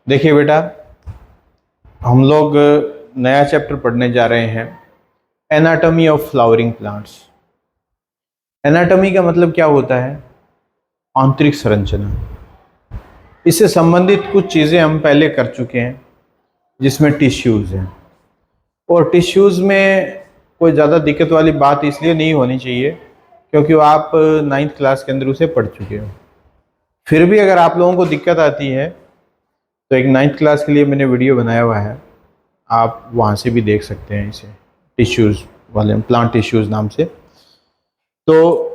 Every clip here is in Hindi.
देखिए बेटा, हम लोग नया चैप्टर पढ़ने जा रहे हैं, anatomy of flowering plants. Anatomy का मतलब क्या होता है? आंतरिक संरचना। इससे संबंधित कुछ चीज़ें हम पहले कर चुके हैं, जिसमें टिश्यूज़ हैं। और टिश्यूज़ में कोई ज़्यादा दिक्कत वाली बात इसलिए नहीं होनी चाहिए क्योंकि वो आप 9th क्लास के अंदर उसे पढ़ चुके हो। फिर भी अगर आप लोगों को दिक्कत आती है तो एक 9th क्लास के लिए मैंने वीडियो बनाया हुआ है, आप वहाँ से भी देख सकते हैं इसे, टिश्यूज़ वाले, प्लांट टिश्यूज़ नाम से। तो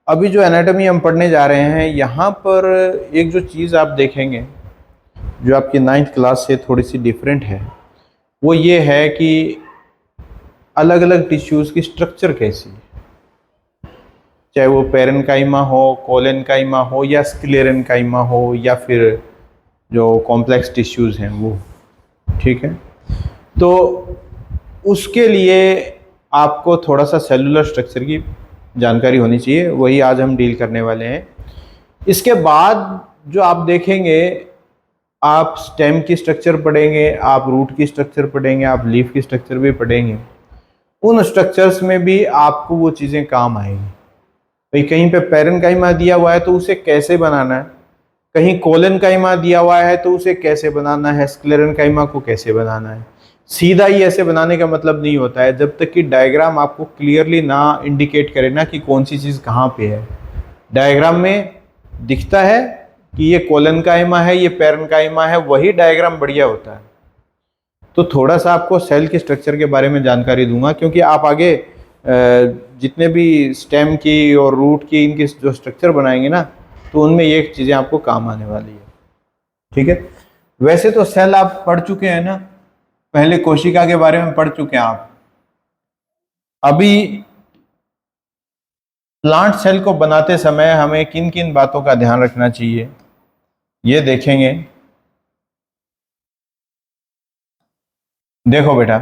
अभी जो एनाटॉमी हम पढ़ने जा रहे हैं, यहाँ पर एक जो चीज़ आप देखेंगे जो आपकी 9th क्लास से थोड़ी सी डिफरेंट है, वो ये है कि अलग अलग टिश्यूज़ की स्ट्रक्चर कैसी है, चाहे वो पेरेन्काइमा हो, कोलेनकाइमा हो, या स्क्लेरेन्काइमा हो, या फिर जो कॉम्प्लेक्स टिश्यूज़ हैं वो। ठीक है, तो उसके लिए आपको थोड़ा सा सेलुलर स्ट्रक्चर की जानकारी होनी चाहिए, वही आज हम डील करने वाले हैं। इसके बाद जो आप देखेंगे, आप स्टेम की स्ट्रक्चर पढ़ेंगे, आप रूट की स्ट्रक्चर पढ़ेंगे, आप लीफ की स्ट्रक्चर भी पढ़ेंगे। उन स्ट्रक्चर्स में भी आपको वो चीज़ें काम आएंगी। भाई कहीं पे पेरेन्काइमा दिया हुआ है तो उसे कैसे बनाना है, कहीं कोलेनकाइमा दिया हुआ है तो उसे कैसे बनाना है, स्क्लेरेन्काइमा को कैसे बनाना है। सीधा ही ऐसे बनाने का मतलब नहीं होता है, जब तक कि डायग्राम आपको क्लियरली ना इंडिकेट करे ना कि कौन सी चीज़ कहाँ पे है। डायग्राम में दिखता है कि ये कोलेनकाइमा है, ये पेरेन्काइमा है, वही डायग्राम बढ़िया होता है। तो थोड़ा सा आपको सेल के स्ट्रक्चर के बारे में जानकारी दूंगा, क्योंकि आप आगे जितने भी स्टेम की और रूट की इनकी जो स्ट्रक्चर बनाएंगे ना, तो उनमें ये चीज़ें आपको काम आने वाली है। ठीक है, वैसे तो सेल आप पढ़ चुके हैं ना, पहले कोशिका के बारे में पढ़ चुके हैं आप। अभी प्लांट सेल को बनाते समय हमें किन किन बातों का ध्यान रखना चाहिए, ये देखेंगे। देखो बेटा,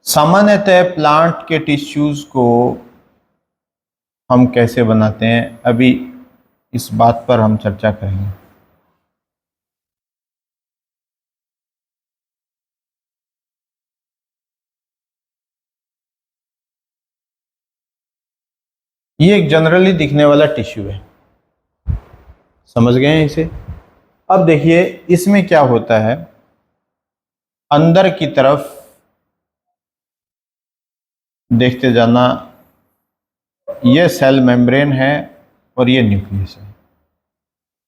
सामान्यतः प्लांट के टिश्यूज को हम कैसे बनाते हैं, अभी इस बात पर हम चर्चा करेंगे। ये एक जनरली दिखने वाला टिश्यू है, समझ गए हैं इसे? अब देखिए इसमें क्या होता है, अंदर की तरफ देखते जाना, ये सेल मेम्ब्रेन है और ये न्यूक्लियस है।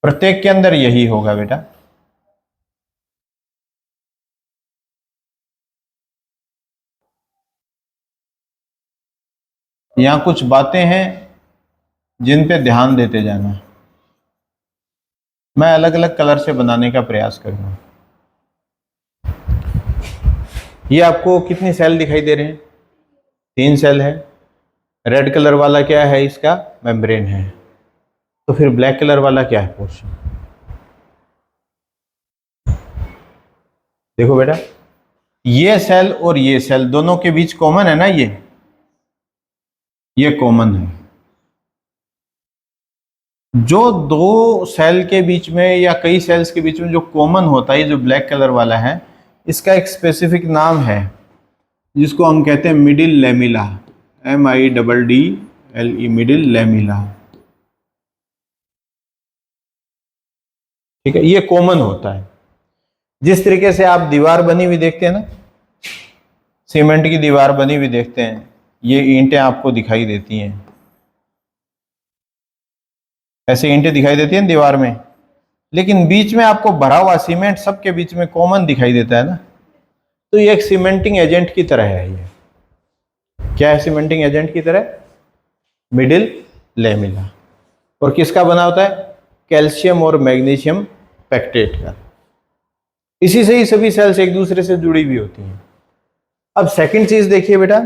प्रत्येक के अंदर यही होगा बेटा। यहां कुछ बातें हैं जिन पे ध्यान देते जाना, मैं अलग अलग कलर से बनाने का प्रयास करूंगा। ये आपको कितनी सेल दिखाई दे रहे हैं? 3 सेल है। रेड कलर वाला क्या है? इसका मेम्ब्रेन है। तो फिर ब्लैक कलर वाला क्या है? पोर्शन। देखो बेटा, ये सेल और ये सेल दोनों के बीच कॉमन है ना, ये कॉमन है। जो दो सेल के बीच में या कई सेल्स के बीच में जो कॉमन होता है, जो ब्लैक कलर वाला है, इसका एक स्पेसिफिक नाम है जिसको हम कहते हैं middle lamella, MIDDLE, middle lamella. ठीक है, ये कॉमन होता है। जिस तरीके से आप दीवार बनी हुई देखते हैं ना, सीमेंट की दीवार बनी हुई देखते हैं, ये ईंटें आपको दिखाई देती हैं, ऐसे ईंटें दिखाई देती हैं दीवार में, लेकिन बीच में आपको भरा हुआ सीमेंट सबके बीच में कॉमन दिखाई देता है ना। तो ये एक सीमेंटिंग एजेंट की तरह है। ये क्या है? सीमेंटिंग एजेंट की तरह, मिडिल लेमिला। और किसका बना होता है? कैल्शियम और मैग्नीशियम पैक्टेट का। इसी से ही सभी सेल्स एक दूसरे से जुड़ी हुई होती हैं। अब सेकंड चीज देखिए बेटा,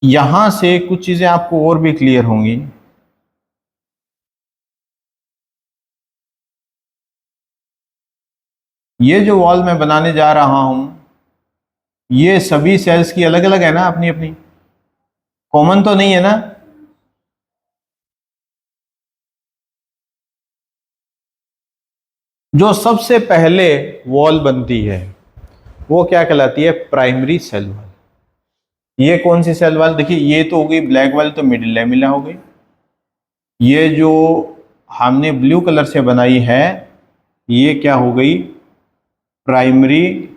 यहां से कुछ चीजें आपको और भी क्लियर होंगी। ये जो वॉल मैं बनाने जा रहा हूं, ये सभी सेल्स की अलग अलग है ना अपनी अपनी, कॉमन तो नहीं है ना? जो सबसे पहले वॉल बनती है वो क्या कहलाती है? Primary cell wall. ये कौन सी सेल वॉल? देखिए ये तो हो गई ब्लैक वॉल, तो मिडिल लैमिला हो गई। ये जो हमने ब्लू कलर से बनाई है ये क्या हो गई? Primary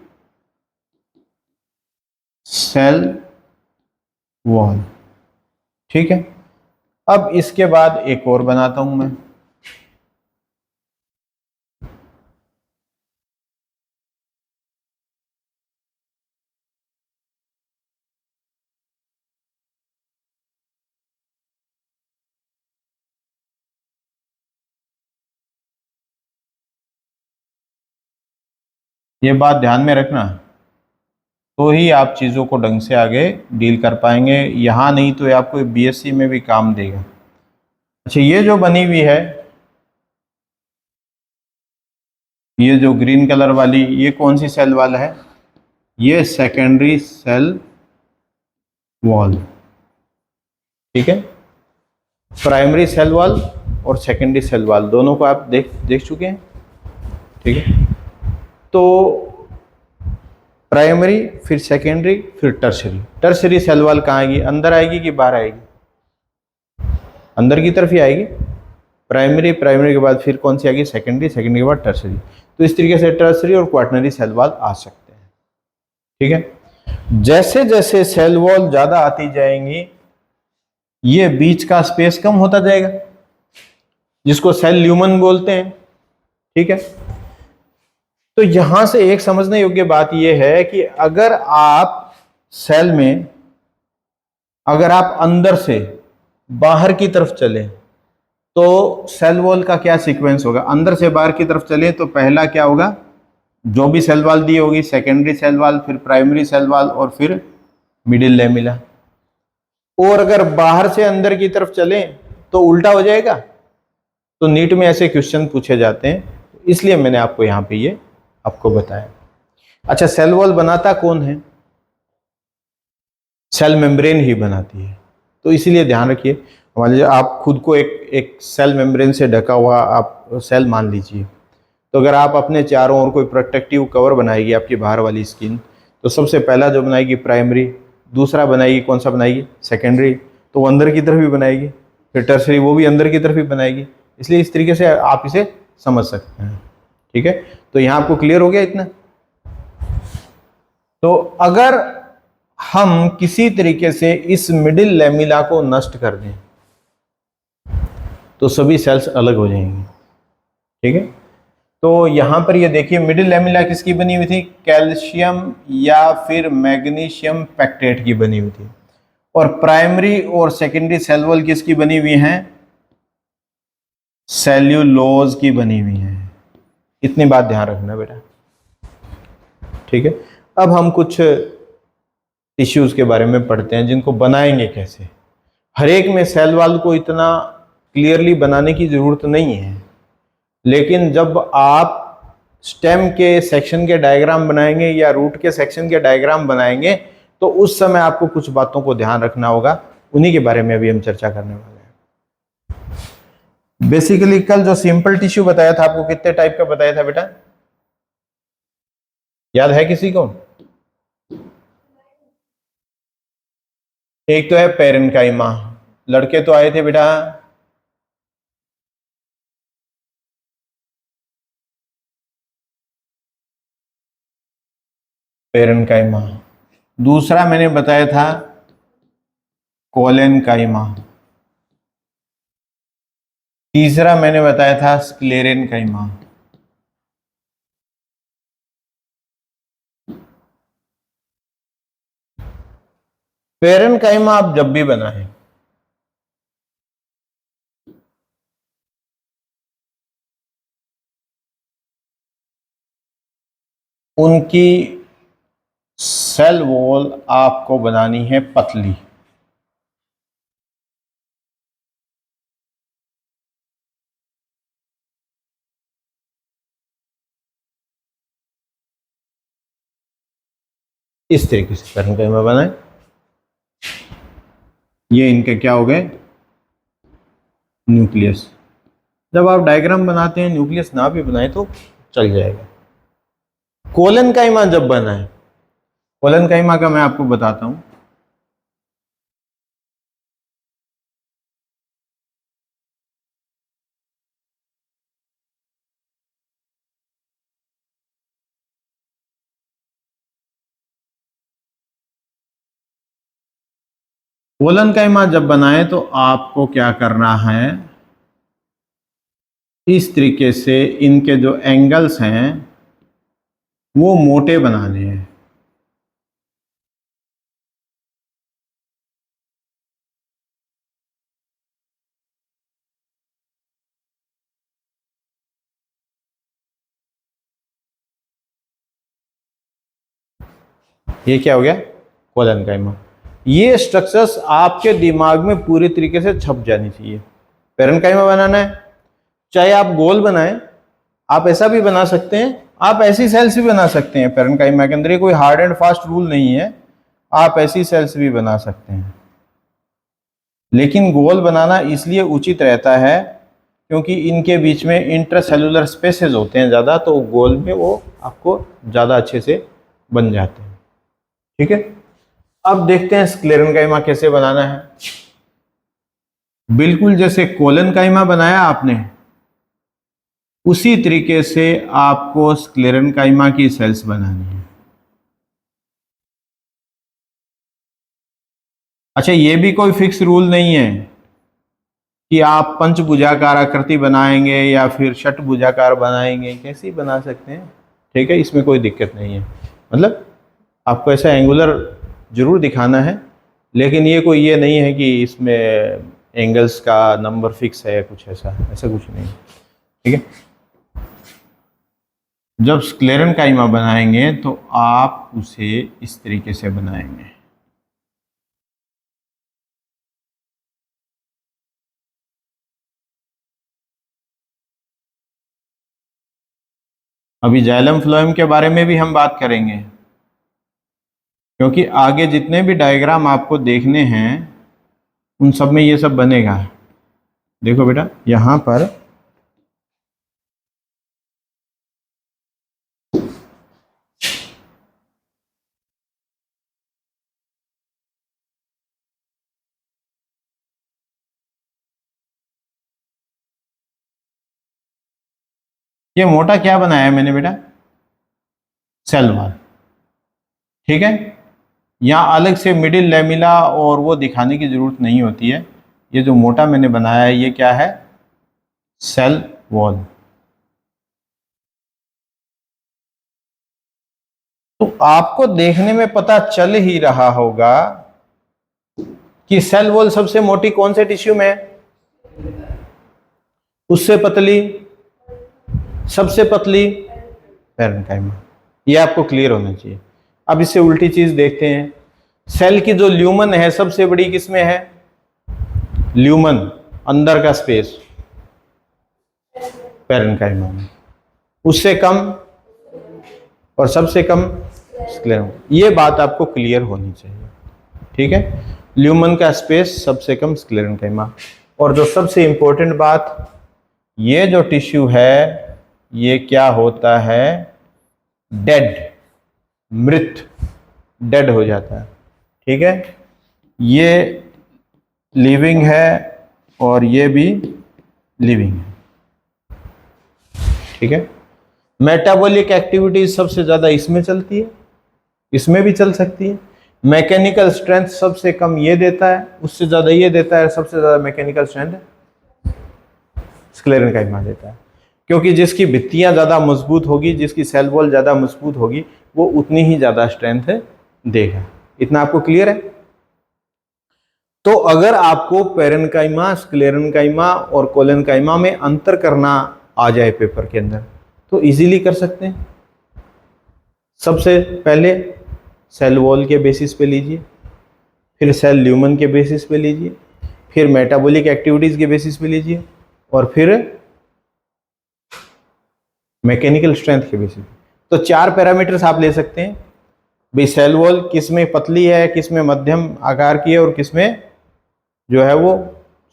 cell wall. ठीक है, अब इसके बाद एक और बनाता हूं मैं। ये बात ध्यान में रखना, तो ही आप चीज़ों को ढंग से आगे डील कर पाएंगे। यहाँ नहीं तो ये आपको बीएससी में भी काम देगा। अच्छा, ये जो बनी हुई है, ये जो ग्रीन कलर वाली, ये कौन सी सेल वाल है? ये सेकेंडरी सेल वॉल। ठीक है, प्राइमरी सेल वॉल और सेकेंडरी सेल वॉल दोनों को आप देख चुके हैं। ठीक है, तो प्राइमरी, फिर सेकेंडरी, फिर टर्सरी। टर्सरी सेल वॉल कहाँ आएगी? अंदर आएगी कि बाहर आएगी? अंदर की तरफ ही आएगी। प्राइमरी, प्राइमरी के बाद फिर कौन सी आएगी? सेकेंडरी, सेकेंडरी के बाद टर्सरी। तो इस तरीके से टर्सरी और क्वाटरनरी सेल वॉल आ सकते हैं। ठीक है, जैसे जैसे सेल वॉल ज्यादा आती जाएंगी ये बीच का स्पेस कम होता जाएगा, जिसको सेल ल्यूमन बोलते हैं। ठीक है, तो यहां से एक समझने योग्य बात यह है कि अगर आप सेल में, अगर आप अंदर से बाहर की तरफ चले तो सेल वॉल का क्या सीक्वेंस होगा? अंदर से बाहर की तरफ चले तो पहला क्या होगा? जो भी सेल वॉल दी होगी, सेकेंडरी सेल वॉल, फिर प्राइमरी सेल वॉल और फिर मिडिल लैमिला। और अगर बाहर से अंदर की तरफ चले तो उल्टा हो जाएगा। तो नीट में ऐसे क्वेश्चन पूछे जाते हैं, इसलिए मैंने आपको यहां पे ये आपको बताया। अच्छा, सेल वॉल बनाता कौन है? सेल मेम्ब्रेन ही बनाती है। तो इसीलिए ध्यान रखिए, मान लीजिए आप खुद को एक सेल मेम्ब्रेन से ढका हुआ आप सेल मान लीजिए, तो अगर आप अपने चारों ओर कोई प्रोटेक्टिव कवर बनाएगी आपकी बाहर वाली स्किन, तो सबसे पहला जो बनाएगी प्राइमरी, दूसरा बनाएगी कौन सा बनाएगी? सेकेंडरी, तो वो अंदर की तरफ भी बनाएगी, फिर टर्सरी वो भी अंदर की तरफ ही बनाएगी। इसलिए इस तरीके से आप इसे समझ सकते हैं। ठीक है, तो यहाँ आपको क्लियर हो गया इतना? तो अगर हम किसी तरीके से इस मिडिल लैमिला को नष्ट कर दें तो सभी सेल्स अलग हो जाएंगी। ठीक है, तो यहां पर ये देखिए मिडिल लैमिला किसकी बनी हुई थी? कैल्शियम या फिर मैग्नीशियम पैक्टेट की बनी हुई थी। और प्राइमरी और सेकेंडरी सेल वॉल किसकी बनी हुई हैं? सेल्यूलोज की बनी हुई हैं। इतनी बात ध्यान रखना बेटा। ठीक है, अब हम कुछ टिश्यूज के बारे में पढ़ते हैं जिनको बनाएंगे कैसे। हर एक में सेल वॉल को इतना क्लियरली बनाने की जरूरत नहीं है, लेकिन जब आप स्टेम के सेक्शन के डायग्राम बनाएंगे या रूट के सेक्शन के डायग्राम बनाएंगे तो उस समय आपको कुछ बातों को ध्यान रखना होगा। उन्हीं के बारे में अभी हम चर्चा करने वाले हैं। बेसिकली कल जो सिंपल टिश्यू बताया था आपको, कितने टाइप का बताया था बेटा? याद है किसी को? एक तो है पेरेन्काइमा, लड़के तो आए थे बेटा। पेरेन्काइमा। दूसरा मैंने बताया था कोलेनकाइमा। तीसरा मैंने बताया था स्क्लेरेनकाइमा। पेरेन्काइमा आप जब भी बनाएं उनकी सेल वॉल आपको बनानी है पतली। इस तरीके से पेरेन्काइमा बनाएं। ये इनके क्या हो गए, न्यूक्लियस। जब आप डायग्राम बनाते हैं न्यूक्लियस ना भी बनाए तो चल जाएगा। कोलन काइमा जब बना है, कोलन काइमा का मैं आपको बताता हूं। कोलन काइमा जब बनाए तो आपको क्या करना है, इस तरीके से इनके जो एंगल्स हैं वो मोटे बनाने हैं। ये क्या हो गया, कोलन काइमा। ये स्ट्रक्चर्स आपके दिमाग में पूरी तरीके से छप जानी चाहिए। पेरेन्काइमा बनाना है, चाहे आप गोल बनाएं, आप ऐसा भी बना सकते हैं, आप ऐसी सेल्स भी बना सकते हैं। पेरेन्काइमा के अंदर ये कोई हार्ड एंड फास्ट रूल नहीं है, आप ऐसी सेल्स भी बना सकते हैं। लेकिन गोल बनाना इसलिए उचित रहता है क्योंकि इनके बीच में इंट्रासेलुलर स्पेसेस होते हैं ज़्यादा, तो गोल में वो आपको ज़्यादा अच्छे से बन जाते हैं। ठीक है, अब देखते हैं स्क्लेरेन्काइमा कैसे बनाना है। बिल्कुल जैसे कोलन काइमा बनाया आपने, उसी तरीके से आपको स्क्लेरेन्काइमा की सेल्स बनानी है। अच्छा, ये भी कोई फिक्स रूल नहीं है कि आप पंचभुजाकार आकृति बनाएंगे या फिर षटभुजाकार बनाएंगे, कैसे बना सकते हैं। ठीक है, इसमें कोई दिक्कत नहीं है। मतलब आपको ऐसा एंगुलर जरूर दिखाना है, लेकिन ये कोई ये नहीं है कि इसमें एंगल्स का नंबर फिक्स है, कुछ ऐसा कुछ नहीं। ठीक है, जब स्क्लेरेन्काइमा बनाएंगे तो आप उसे इस तरीके से बनाएंगे। अभी जाइलम फ्लोएम के बारे में भी हम बात करेंगे, क्योंकि आगे जितने भी डायग्राम आपको देखने हैं उन सब में ये सब बनेगा। देखो बेटा, यहां पर ये मोटा क्या बनाया है मैंने बेटा, सेल वॉल। ठीक है, यहाँ अलग से मिडिल लेमिला और वो दिखाने की जरूरत नहीं होती है। ये जो मोटा मैंने बनाया है ये क्या है, सेल वॉल। तो आपको देखने में पता चल ही रहा होगा कि सेल वॉल सबसे मोटी कौन से टिश्यू में है, उससे पतली, सबसे पतली पेरेन्काइमा। ये आपको क्लियर होना चाहिए। अब इससे उल्टी चीज देखते हैं, सेल की जो ल्यूमन है सबसे बड़ी किसमें है, ल्यूमन अंदर का स्पेस पेरेन्काइमा में, उससे कम और सबसे कम स्क्लेरोमा। ये बात आपको क्लियर होनी चाहिए। ठीक है, ल्यूमन का स्पेस सबसे कम स्क्लेरेन्काइमा। और जो सबसे इंपॉर्टेंट बात, ये जो टिश्यू है ये क्या होता है, डेड, मृत, डेड हो जाता है। ठीक है, ये लिविंग है और ये भी लिविंग है। ठीक है, मेटाबॉलिक एक्टिविटीज सबसे ज्यादा इसमें चलती है, इसमें भी चल सकती है। मैकेनिकल स्ट्रेंथ सबसे कम ये देता है, उससे ज्यादा ये देता है, सबसे ज्यादा मैकेनिकल स्ट्रेंथ स्क्लेरेन्काइमा देता है। क्योंकि जिसकी भित्तियां ज्यादा मजबूत होगी, जिसकी सेल वॉल ज्यादा मजबूत होगी, वो उतनी ही ज्यादा स्ट्रेंथ देगा। इतना आपको क्लियर है। तो अगर आपको पेरेन्काइमा, स्क्लेरेन्काइमा और कोलेन्काइमा में अंतर करना आ जाए पेपर के अंदर, तो इजीली कर सकते हैं। सबसे पहले सेल वॉल के बेसिस पे लीजिए, फिर सेल ल्यूमन के बेसिस पे लीजिए, फिर मेटाबॉलिक एक्टिविटीज के बेसिस पे लीजिए, और फिर मैकेनिकल स्ट्रेंथ के बेसिस पे। तो 4 पैरामीटर्स आप ले सकते हैं भाई, सेल वॉल किस में पतली है, किस में मध्यम आकार की है और किस में जो है वो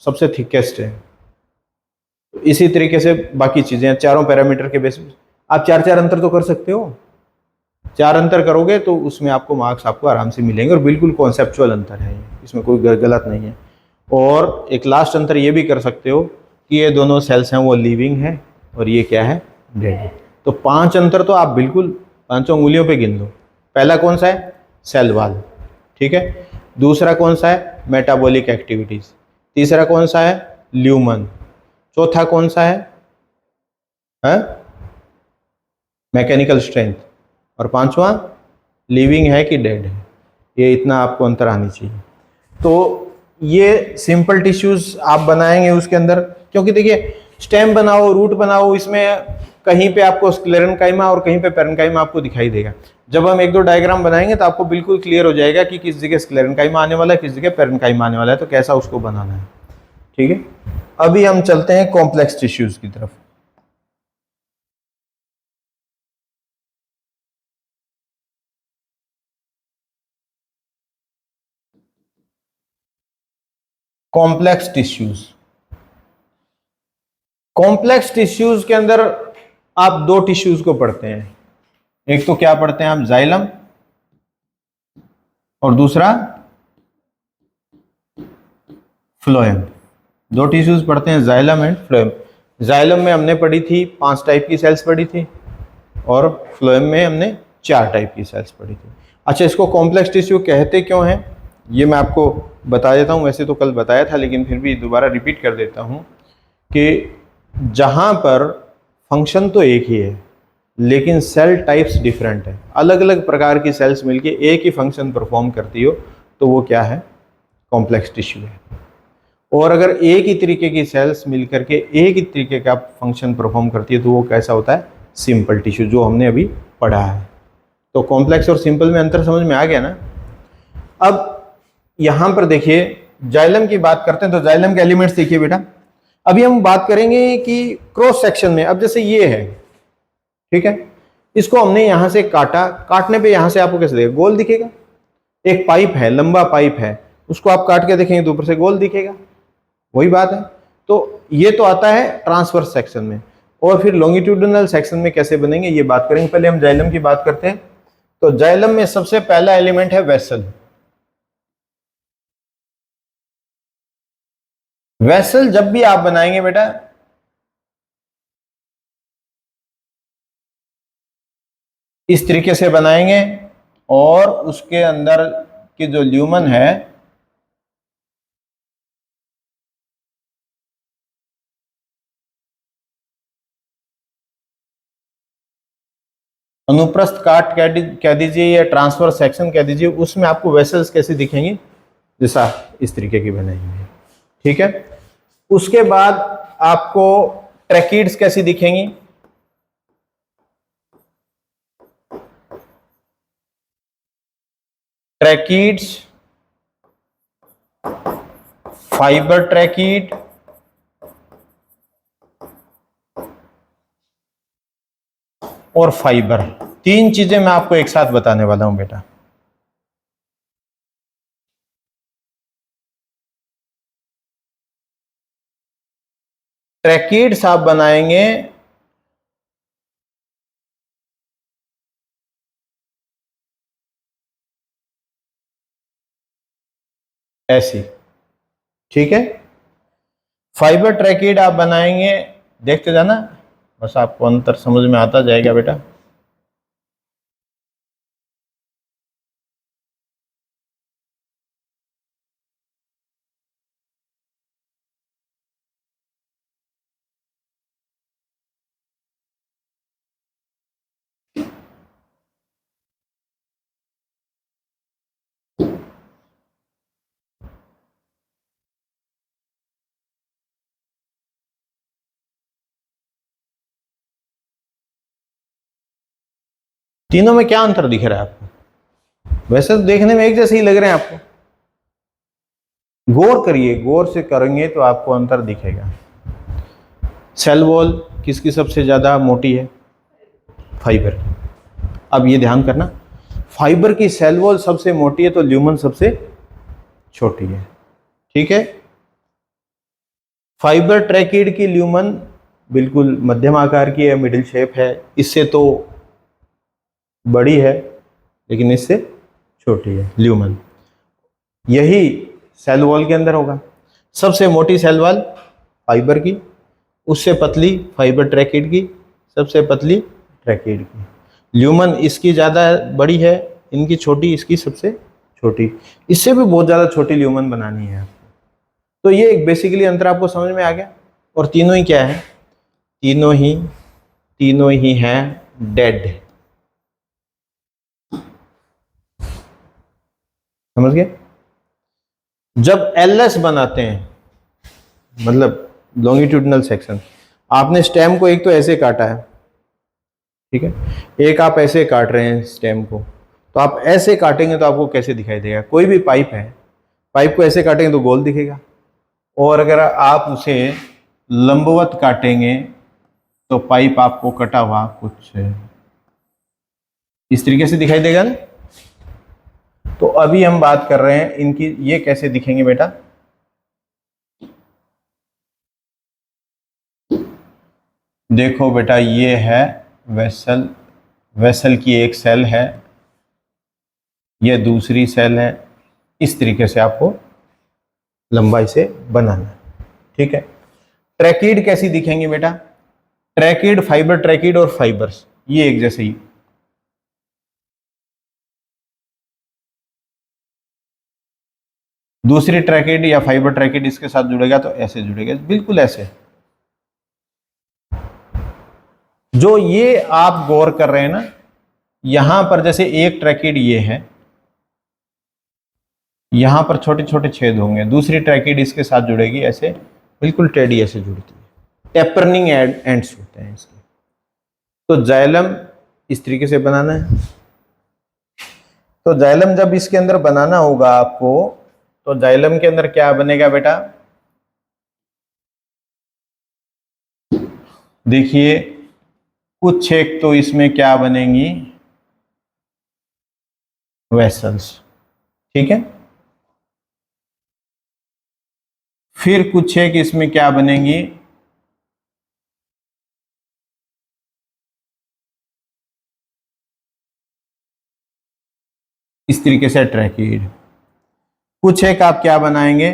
सबसे थिकेस्ट है। इसी तरीके से बाकी चीजें चारों पैरामीटर के बेस पे आप चार चार अंतर तो कर सकते हो। चार अंतर करोगे तो उसमें आपको मार्क्स आपको आराम से मिलेंगे, और बिल्कुल कॉन्सेप्चुअल अंतर है, इसमें कोई गलत नहीं है। और एक लास्ट अंतर ये भी कर सकते हो कि ये दोनों सेल्स हैं वो लिविंग है और ये क्या है, डेड है। तो पांच अंतर तो आप बिल्कुल पांचों उंगलियों पे गिन लो। पहला कौन सा है, सेल वाल, ठीक है। दूसरा कौन सा है, मेटाबॉलिक एक्टिविटीज। तीसरा कौन सा है, ल्यूमन। चौथा कौन सा है, मैकेनिकल स्ट्रेंथ। और पांचवा लिविंग है कि डेड है। ये इतना आपको अंतर आनी चाहिए। तो ये सिंपल टिश्यूज आप बनाएंगे उसके अंदर, क्योंकि देखिए स्टेम बनाओ, रूट बनाओ, इसमें कहीं पे आपको स्क्लेरेंकाइमा और कहीं पे पेरेन्काइमा आपको दिखाई देगा। जब हम एक दो डायग्राम बनाएंगे तो आपको बिल्कुल क्लियर हो जाएगा कि किस जगह स्क्लेरेंकाइमा आने वाला है, किस जगह पेरेन्काइमा आने वाला है, तो कैसा उसको बनाना है, ठीक है। अभी हम चलते हैं कॉम्प्लेक्स टिश्यूज की तरफ। कॉम्प्लेक्स टिश्यूज, कॉम्प्लेक्स टिश्यूज के अंदर आप दो टिश्यूज को पढ़ते हैं। एक तो क्या पढ़ते हैं आप, जाइलम, और दूसरा फ्लोएम। दो टिश्यूज पढ़ते हैं, जाइलम एंड फ्लोएम। जाइलम में हमने पढ़ी थी 5 टाइप की सेल्स पढ़ी थी, और फ्लोएम में हमने 4 टाइप की सेल्स पढ़ी थी। अच्छा, इसको कॉम्प्लेक्स टिश्यू कहते क्यों हैं ये मैं आपको बता देता हूँ। वैसे तो कल बताया था, लेकिन फिर भी दोबारा रिपीट कर देता हूँ कि जहाँ पर फंक्शन तो एक ही है लेकिन सेल टाइप्स डिफरेंट है, अलग अलग प्रकार की सेल्स मिलके एक ही फंक्शन परफॉर्म करती हो, तो वो क्या है, कॉम्प्लेक्स टिश्यू है। और अगर एक ही तरीके की सेल्स मिलकर के एक ही तरीके का फंक्शन परफॉर्म करती है तो वो कैसा होता है, सिंपल टिश्यू, जो हमने अभी पढ़ा है। तो कॉम्प्लेक्स और सिंपल में अंतर समझ में आ गया ना। अब यहां पर देखिए जाइलम की बात करते हैं, तो जाइलम के एलिमेंट्स देखिए बेटा। अभी हम बात करेंगे कि क्रॉस सेक्शन में, अब जैसे ये है, ठीक है, इसको हमने यहां से काटा, काटने पे यहां से आपको कैसे दिखेगा, गोल दिखेगा। एक पाइप है, लंबा पाइप है, उसको आप काट के देखेंगे तो ऊपर से गोल दिखेगा, वही बात है। तो ये तो आता है ट्रांसवर्स सेक्शन में, और फिर लॉन्गिट्यूडिनल सेक्शन में कैसे बनेंगे ये बात करेंगे। पहले हम जाइलम की बात करते हैं। तो जाइलम में सबसे पहला एलिमेंट है वेसल। वेसल जब भी आप बनाएंगे बेटा, इस तरीके से बनाएंगे, और उसके अंदर की जो ल्यूमन है अनुप्रस्थ काट कह दीजिए या ट्रांसफर सेक्शन कह दीजिए, उसमें आपको वेसल्स कैसी दिखेंगी, जैसा इस तरीके की बनाई हुई है, ठीक है। उसके बाद आपको ट्रैकिड्स कैसी दिखेंगी, ट्रैकिड्स, फाइबर ट्रैकिड और फाइबर, तीन चीजें मैं आपको एक साथ बताने वाला हूं बेटा। ट्रैकिड्स आप बनाएंगे ऐसी, ठीक है। फाइबर ट्रैकिड आप बनाएंगे, देखते जाना, बस आपको अंतर समझ में आता जाएगा बेटा। तीनों में क्या अंतर दिख रहा है आपको, वैसे तो देखने में एक जैसे ही लग रहे हैं आपको, गौर करिए, गौर से करेंगे तो आपको अंतर दिखेगा। सेल वॉल किसकी सबसे ज्यादा मोटी है, फाइबर। अब ये ध्यान करना, फाइबर की सेल वॉल सबसे मोटी है तो ल्यूमन सबसे छोटी है, ठीक है। फाइबर ट्रैकीड की ल्यूमन बिल्कुल मध्यम आकार की है, मिडिल शेप है, इससे तो बड़ी है लेकिन इससे छोटी है ल्यूमन। यही सेल वॉल के अंदर होगा। सबसे मोटी सेल वॉल फाइबर की, उससे पतली फाइबर ट्रैकीड की, सबसे पतली ट्रैकीड की। ल्यूमन इसकी ज़्यादा बड़ी है, इनकी छोटी, इसकी सबसे छोटी। इससे भी बहुत ज़्यादा छोटी ल्यूमन बनानी है आपको। तो ये एक बेसिकली अंतर आपको समझ में आ गया। और तीनों ही क्या है? तीनों ही हैं डेड। समझ गए? जब एलएस बनाते हैं, मतलब लॉन्गिट्यूडनल सेक्शन, आपने स्टेम को एक तो ऐसे काटा है, ठीक है, एक आप ऐसे काट रहे हैं स्टेम को, तो आप ऐसे काटेंगे तो आपको कैसे दिखाई देगा? कोई भी पाइप है, पाइप को ऐसे काटेंगे तो गोल दिखेगा, और अगर आप उसे लंबवत काटेंगे तो पाइप आपको कटा हुआ कुछ इस तरीके से दिखाई देगा ना। तो अभी हम बात कर रहे हैं इनकी, ये कैसे दिखेंगे बेटा? देखो बेटा, ये है वेसल, वेसल की एक सेल है, ये दूसरी सेल है, इस तरीके से आपको लंबाई से बनाना है, ठीक है। ट्रैकीड कैसी दिखेंगी बेटा? ट्रैकीड, फाइबर ट्रैकीड और फाइबर्स ये एक जैसे ही। दूसरी ट्रैकीड या फाइबर ट्रैकीड इसके साथ जुड़ेगा तो ऐसे जुड़ेगा, बिल्कुल ऐसे। जो ये आप गौर कर रहे हैं ना, यहां पर जैसे एक ट्रैकीड ये है, यहां पर छोटे छोटे छेद होंगे, दूसरी ट्रैकीड इसके साथ जुड़ेगी ऐसे, बिल्कुल टेढ़ी ऐसे जुड़ती है, टेपरनिंग एंड्स होते हैं इसके। तो जाइलम इस तरीके से बनाना है। तो जाइलम जब इसके अंदर बनाना होगा आपको, तो जाइलम के अंदर क्या बनेगा बेटा? देखिए, कुछ एक तो इसमें क्या बनेंगी? वेसल्स, ठीक है। फिर कुछ एक इसमें क्या बनेंगी? इस तरीके से ट्रैकीड। कुछ एक आप क्या बनाएंगे?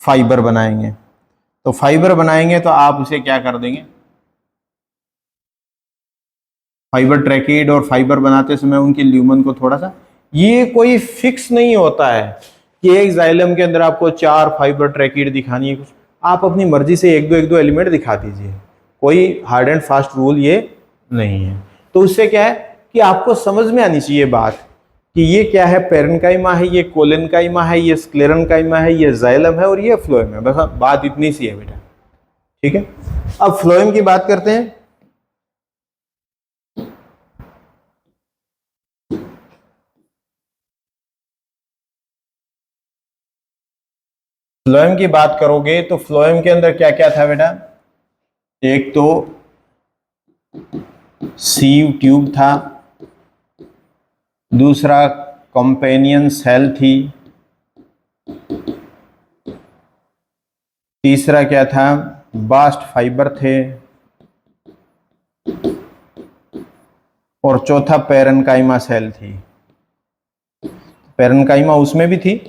फाइबर बनाएंगे। तो फाइबर बनाएंगे तो आप उसे क्या कर देंगे? फाइबर ट्रैकीड और फाइबर बनाते समय उनकी ल्यूमन को थोड़ा सा, ये कोई फिक्स नहीं होता है कि एक जाइलम के अंदर आपको 4 फाइबर ट्रैकीड दिखानी है, कुछ आप अपनी मर्जी से एक दो एलिमेंट दिखा दीजिए, कोई हार्ड एंड फास्ट रूल ये नहीं है। तो उससे क्या है कि आपको समझ में आनी चाहिए बात कि ये क्या है, पेरेन्काइमा है, ये कोलेनकाइमा है, ये स्क्लेरेन्काइमा है, ये जाइलम है और ये फ्लोएम है। बस बात इतनी सी है बेटा, ठीक है। अब फ्लोएम की बात करते हैं। फ्लोएम की बात करोगे तो फ्लोएम के अंदर क्या क्या था बेटा? एक तो सीव ट्यूब था, दूसरा कंपेनियन सेल थी, तीसरा क्या था? बास्ट फाइबर थे, और चौथा पेरेन्काइमा सेल थी। पेरेन्काइमा उसमें भी थी,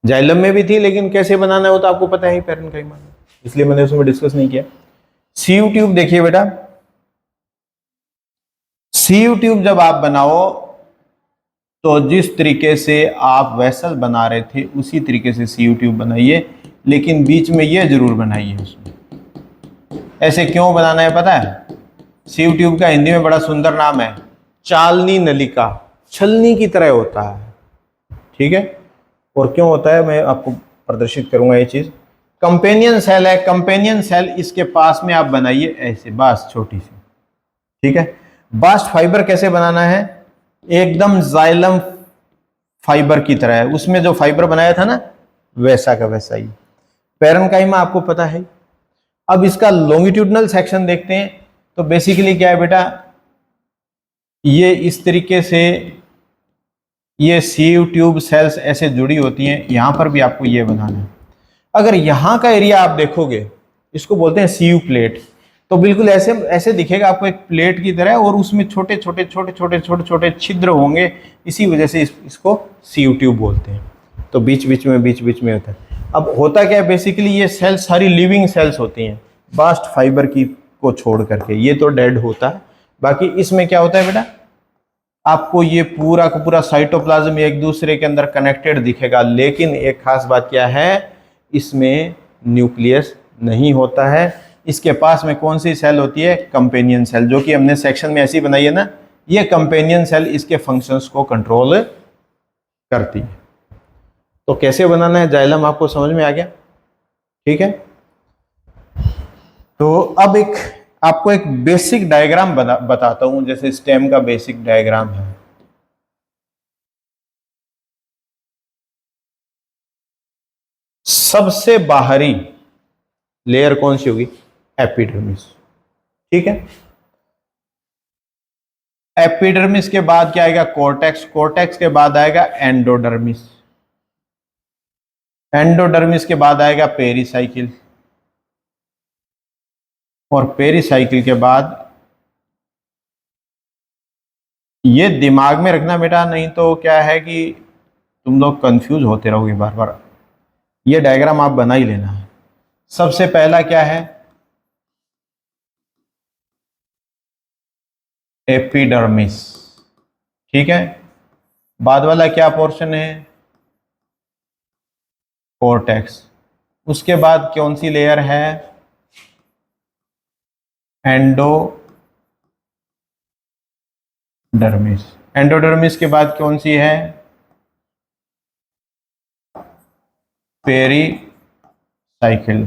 जाइलम में भी थी, लेकिन कैसे बनाना है वो तो आपको पता है पेरेन्काइमा में, इसलिए मैंने उसमें डिस्कस नहीं किया। सीव ट्यूब देखिए बेटा, सीव ट्यूब जब आप बनाओ तो जिस तरीके से आप वेसल बना रहे थे उसी तरीके से सीव ट्यूब बनाइए, लेकिन बीच में ये जरूर बनाइए उसमें। ऐसे क्यों बनाना है पता है? सीव ट्यूब का हिंदी में बड़ा सुंदर नाम है, चालनी नलिका, छलनी की तरह होता है, ठीक है। और क्यों होता है मैं आपको प्रदर्शित करूंगा ये चीज। कंपेनियन सेल है, कंपेनियन सेल इसके पास में आप बनाइए ऐसे, बस छोटी सी, ठीक है। बास्ट फाइबर कैसे बनाना है? एकदम जाइलम फाइबर की तरह है, उसमें जो फाइबर बनाया था ना वैसा का वैसा ही। पेरेन्काइमा आपको पता है। अब इसका लॉन्गिट्यूडनल सेक्शन देखते हैं तो बेसिकली क्या है बेटा, ये इस तरीके से ये सीयू ट्यूब सेल्स ऐसे जुड़ी होती हैं, यहाँ पर भी आपको ये बनाना है। अगर यहाँ का एरिया आप देखोगे, इसको बोलते हैं सीयू प्लेट, तो बिल्कुल ऐसे ऐसे दिखेगा आपको, एक प्लेट की तरह, और उसमें छोटे छोटे छोटे छोटे छोटे छोटे छिद्र होंगे, इसी वजह से इसको सीयू ट्यूब बोलते हैं। तो बीच बीच में होता है। अब होता क्या है, बेसिकली ये सेल्स सारी लिविंग सेल्स होती हैं, बास्ट फाइबर की को छोड़ करके, ये तो डेड होता है। बाकी इसमें क्या होता है बेटा, आपको ये पूरा का पूरा साइटोप्लाज्म एक दूसरे के अंदर कनेक्टेड दिखेगा, लेकिन एक खास बात क्या है, इसमें न्यूक्लियस नहीं होता है। इसके पास में कौन सी सेल होती है, कंपेनियन सेल, जो कि हमने सेक्शन में ऐसी बनाई है ना, ये कंपेनियन सेल इसके फंक्शंस को कंट्रोल करती है। तो कैसे बनाना है जाइलम आपको समझ में आ गया, ठीक है। तो अब आपको एक बेसिक डायग्राम बताता हूं, जैसे स्टेम का बेसिक डायग्राम है। सबसे बाहरी लेयर कौन सी होगी, एपिडर्मिस, ठीक है। एपिडर्मिस के बाद क्या आएगा, कोर्टेक्स, कोर्टेक्स के बाद आएगा एंडोडर्मिस, एंडोडर्मिस के बाद आएगा पेरीसाइकिल, और पेरीसाइकिल के बाद, ये दिमाग में रखना बेटा, नहीं तो क्या है कि तुम लोग कंफ्यूज होते रहोगे बार बार। ये डायग्राम आप बना ही लेना है। सबसे पहला क्या है, एपिडर्मिस, ठीक है। बाद वाला क्या पोर्शन है, कोर्टेक्स। उसके बाद कौन सी लेयर है, एंडोडर्मिस। एंडोडर्मिस के बाद कौन सी है, पेरीसाइकिल।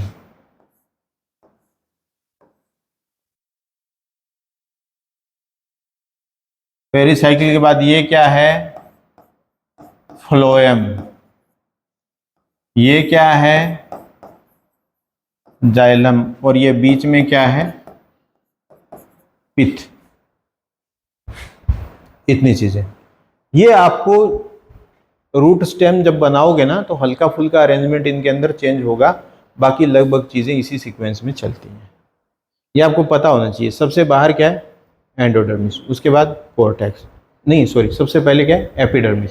पेरीसाइकिल के बाद ये क्या है, फ्लोएम। ये क्या है, जाइलम, और ये बीच में क्या है, पिथ। इतनी चीजें। ये आपको रूट स्टेम जब बनाओगे ना, तो हल्का फुल्का अरेंजमेंट इनके अंदर चेंज होगा, बाकी लगभग चीजें इसी सीक्वेंस में चलती हैं। ये आपको पता होना चाहिए। सबसे बाहर क्या है, एंडोडर्मिस, उसके बाद कोर्टेक्स, नहीं सॉरी, सबसे पहले क्या है, एपिडर्मिस,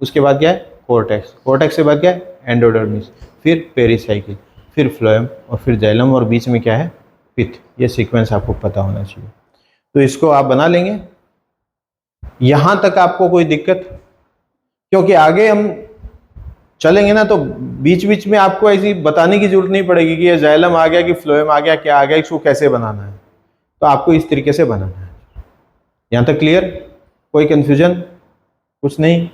उसके बाद क्या है, कोर्टेक्स, कोर्टेक्स के बाद क्या है, एंडोडर्मिस, फिर पेरीसाइकिल, फिर फ्लोएम, और फिर जाइलम, और बीच में क्या है, पिथ। ये सीक्वेंस आपको पता होना चाहिए। तो इसको आप बना लेंगे। यहां तक आपको कोई दिक्कत, क्योंकि आगे हम चलेंगे ना, तो बीच बीच में आपको ऐसी बताने की जरूरत नहीं पड़ेगी कि ये जाइलम आ गया कि फ्लोएम आ गया, क्या आ गया, इसको कैसे बनाना है। तो आपको इस तरीके से बनाना है। यहां तक क्लियर, कोई कंफ्यूजन, कुछ नहीं।